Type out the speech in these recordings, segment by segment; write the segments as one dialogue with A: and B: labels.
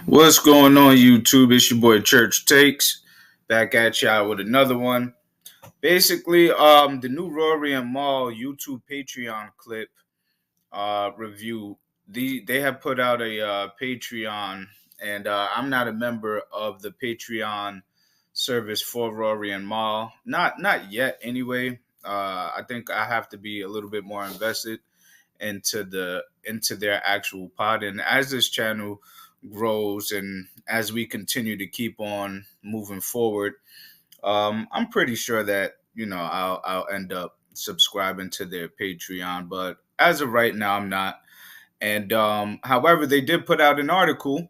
A: What's going on, YouTube? It's your boy Church Takes back at y'all with another one. Basically, the new Rory and Maul YouTube Patreon clip review. They have put out a Patreon, and I'm not a member of the Patreon service for Rory and Maul. Not yet, anyway. I think I have to be a little bit more invested into their actual pod. And as this channel grows and as we continue to keep on moving forward, I'm pretty sure that I'll end up subscribing to their Patreon. But as of right now, I'm not. And however, they did put out an article.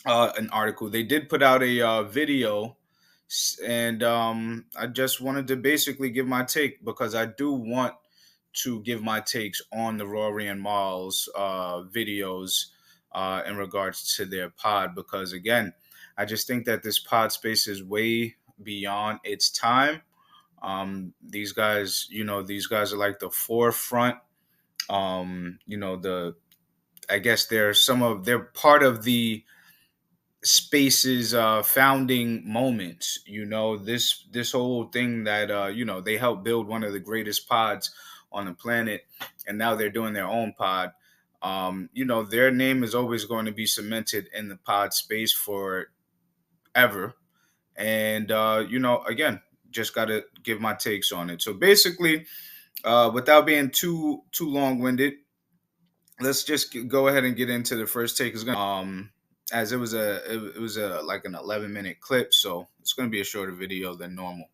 A: They did put out a video, and I just wanted to basically give my take because I do want to give my takes on the Rory and Maul's videos in regards to their pod. Because again, I just think that this pod space is way beyond its time. These guys are like the forefront. The I guess they're part of the space's founding moments. This whole thing that they helped build one of the greatest pods on the planet, and now they're doing their own pod. Their name is always going to be cemented in the pod space forever. And again, just got to give my takes on it. So basically, without being too long winded, let's just go ahead and get into the first take. Is going as it was a like an 11-minute clip, so it's going to be a shorter video than normal.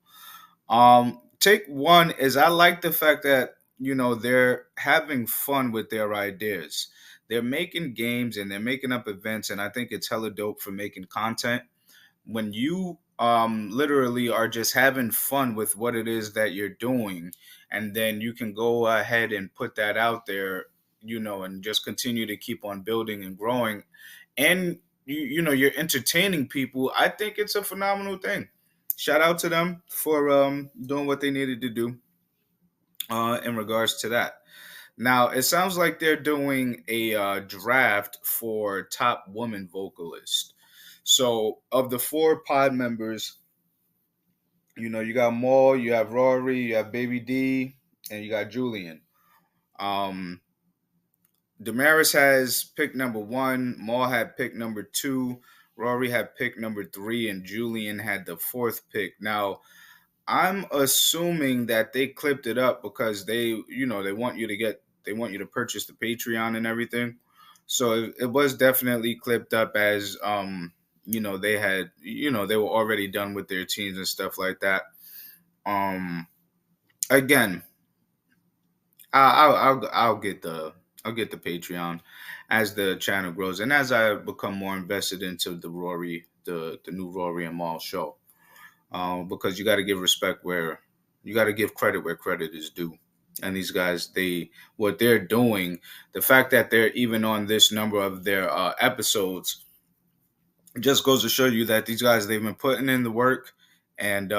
A: Take one is I like the fact that they're having fun with their ideas. They're making games and they're making up events, and I think it's hella dope for making content. When you literally are just having fun with what it is that you're doing, and then you can go ahead and put that out there, and just continue to keep on building and growing, and you're entertaining people. I think it's a phenomenal thing. Shout out to them for doing what they needed to do in regards to that. Now it sounds like they're doing a draft for top woman vocalist. So of the four pod members, you got Maul, you have Rory, you have Baby D, and you got Julian. Um, Damaris has pick number one, Maul had pick number two, Rory had pick number three, and Julian had the fourth pick. Now, I'm assuming that they clipped it up because they want you to purchase the Patreon and everything. So it was definitely clipped up as they were already done with their teams and stuff like that. Um, Again, I'll get the Patreon as the channel grows and as I become more invested into the new Rory and Maul show. Because you got to give respect where you got to give credit where credit is due. And these guys, what they're doing, the fact that they're even on this number of their episodes, just goes to show you that these guys they've been putting in the work, and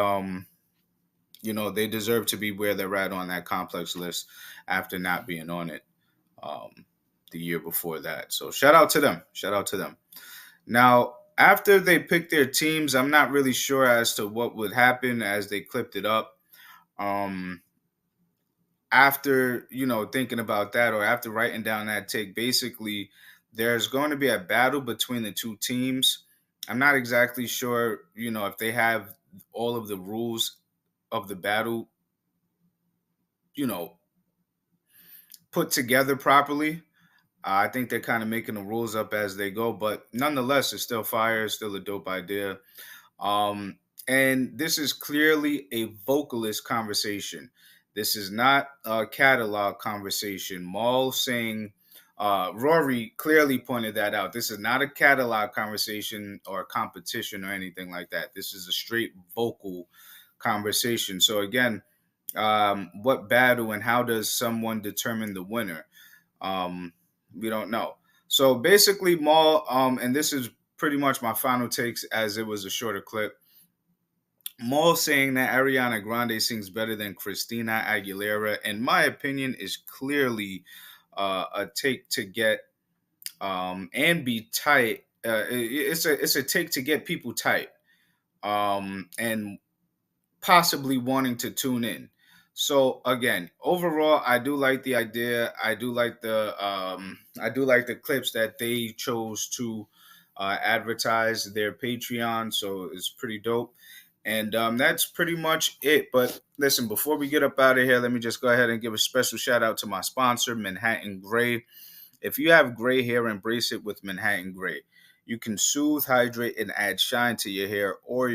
A: they deserve to be where they're at on that complex list after not being on it um, the year before that. So shout out to them. Shout out to them. Now, after they picked their teams, I'm not really sure as to what would happen as they clipped it up. Um, After thinking about that, or after writing down that take, basically there's going to be a battle between the two teams. I'm not exactly sure, if they have all of the rules of the battle, you know, put together properly. I think they're kind of making the rules up as they go, but nonetheless, it's still fire. It's still a dope idea. Um, and this is clearly a vocalist conversation. This is not a catalog conversation. Maul saying, Rory clearly pointed that out. This is not a catalog conversation or a competition or anything like that. This is a straight vocal conversation. So again, what battle and how does someone determine the winner? Um, we don't know. So basically, Maul, and this is pretty much my final takes as it was a shorter clip. Maul saying that Ariana Grande sings better than Christina Aguilera, in my opinion, is clearly a take to get and be tight it's a take to get people tight, and possibly wanting to tune in. So again, overall, I do like the idea. I do like the clips that they chose to advertise their Patreon. So it's pretty dope. And that's pretty much it. But listen, before we get up out of here, let me just go ahead and give a special shout out to my sponsor, Manhattan Gray. If you have gray hair, embrace it with Manhattan Gray. You can soothe, hydrate, and add shine to your hair, or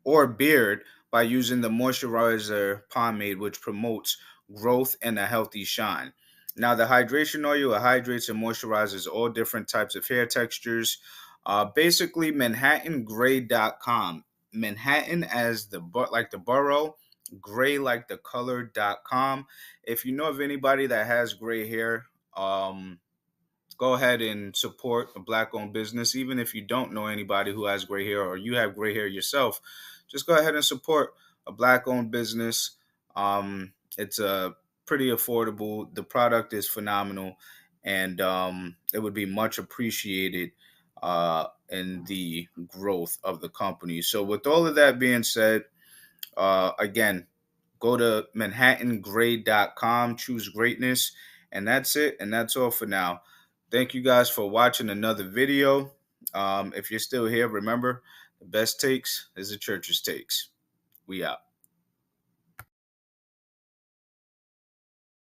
A: or beard by using the moisturizer pomade, which promotes growth and a healthy shine. Now, the hydration oil hydrates and moisturizes all different types of hair textures. Basically, ManhattanGray.com. Manhattan as like the borough, gray like the color.com. If you know of anybody that has gray hair, go ahead and support a black owned business. Even if you don't know anybody who has gray hair or you have gray hair yourself, just go ahead and support a black owned business. It's pretty affordable. The product is phenomenal, and it would be much appreciated in the growth of the company. So, with all of that being said, again, go to manhattangray.com, choose greatness, and that's it. And that's all for now. Thank you guys for watching another video. If you're still here, remember the best takes is the church's takes. We out.